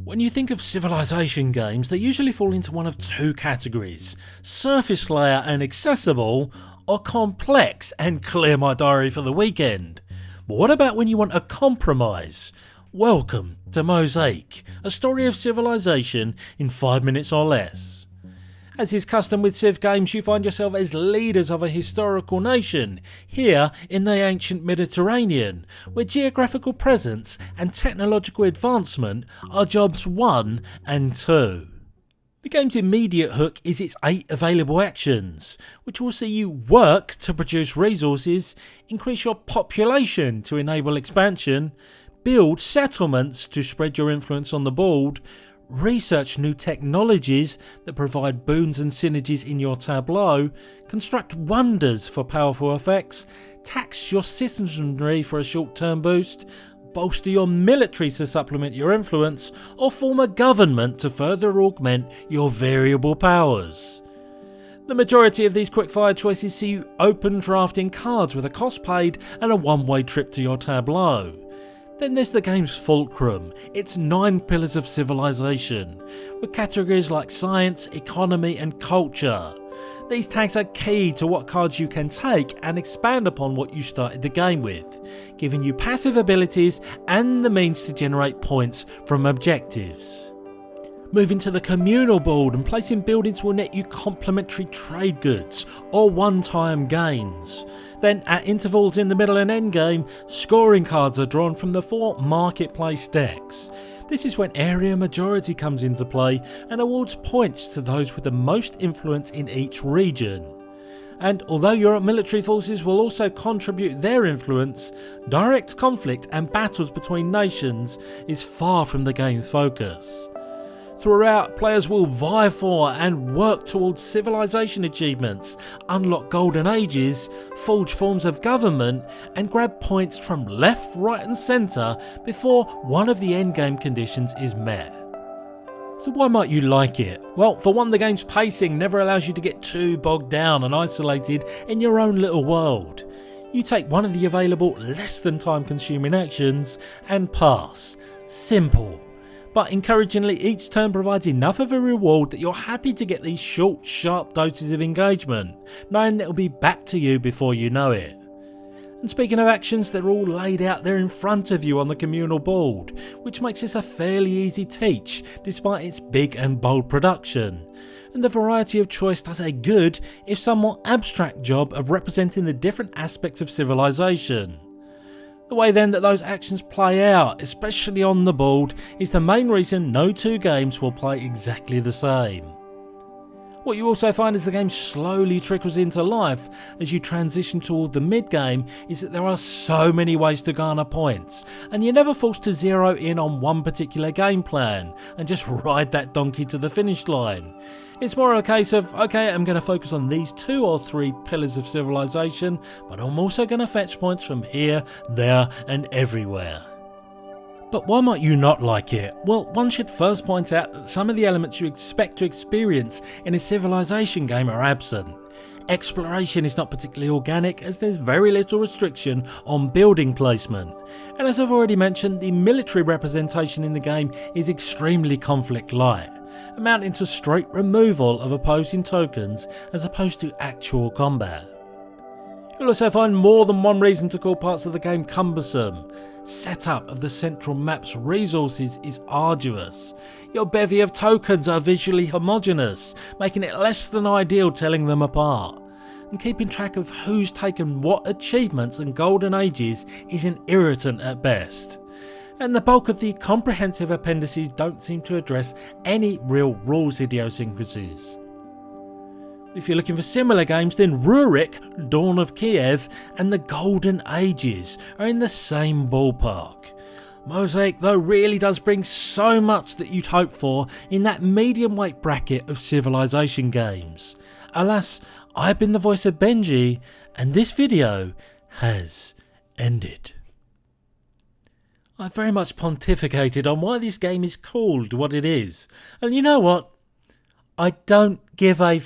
When you think of civilization games, they usually fall into one of two categories: surface layer and accessible, or complex and clear my diary for the weekend. But what about when you want a compromise? Welcome to Mosaic, a story of civilization in 5 minutes or less. As is custom with Civ games, you find yourself as leaders of a historical nation, here in the ancient Mediterranean, where geographical presence and technological advancement are jobs 1 and 2. The game's immediate hook is its 8 available actions, which will see you work to produce resources, increase your population to enable expansion, build settlements to spread your influence on the board, research new technologies that provide boons and synergies in your tableau, construct wonders for powerful effects, tax your citizenry for a short-term boost, bolster your military to supplement your influence, or form a government to further augment your variable powers. The majority of these quick-fire choices see you open drafting cards with a cost paid and a one-way trip to your tableau. Then there's the game's fulcrum, its 9 pillars of civilization, with categories like science, economy and culture. These tags are key to what cards you can take and expand upon what you started the game with, giving you passive abilities and the means to generate points from objectives. Moving to the communal board and placing buildings will net you complementary trade goods or one-time gains. Then at intervals in the middle and end game, scoring cards are drawn from the 4 marketplace decks. This is when area majority comes into play and awards points to those with the most influence in each region. And although your military forces will also contribute their influence, direct conflict and battles between nations is far from the game's focus. Throughout, players will vie for and work towards civilization achievements, unlock golden ages, forge forms of government, and grab points from left, right and centre before one of the endgame conditions is met. So why might you like it? Well, for one, the game's pacing never allows you to get too bogged down and isolated in your own little world. You take one of the available less than time consuming actions and pass. Simple. But encouragingly, each turn provides enough of a reward that you're happy to get these short, sharp doses of engagement, knowing that it'll be back to you before you know it. And speaking of actions, they're all laid out there in front of you on the communal board, which makes this a fairly easy teach, despite its big and bold production. And the variety of choice does a good, if somewhat abstract job of representing the different aspects of civilization. The way then that those actions play out, especially on the board, is the main reason no two games will play exactly the same. What you also find as the game slowly trickles into life as you transition toward the mid-game is that there are so many ways to garner points, and you're never forced to zero in on one particular game plan and just ride that donkey to the finish line. It's more a case of, okay, I'm going to focus on these 2 or 3 pillars of civilization, but I'm also going to fetch points from here, there and everywhere. But why might you not like it? Well, one should first point out that some of the elements you expect to experience in a civilization game are absent. Exploration is not particularly organic, as there's very little restriction on building placement. And as I've already mentioned, the military representation in the game is extremely conflict light, amounting to straight removal of opposing tokens as opposed to actual combat. You'll also find more than one reason to call parts of the game cumbersome. Setup of the central map's resources is arduous. Your bevy of tokens are visually homogeneous, making it less than ideal telling them apart. And keeping track of who's taken what achievements and golden ages is an irritant at best. And the bulk of the comprehensive appendices don't seem to address any real rules idiosyncrasies. If you're looking for similar games, then Rurik, Dawn of Kiev and the Golden Ages are in the same ballpark. Mosaic though really does bring so much that you'd hope for in that medium weight bracket of civilization games. Alas, I've been the voice of Benji, and this video has ended. I very much pontificated on why this game is called what it is, and you know what? I don't give a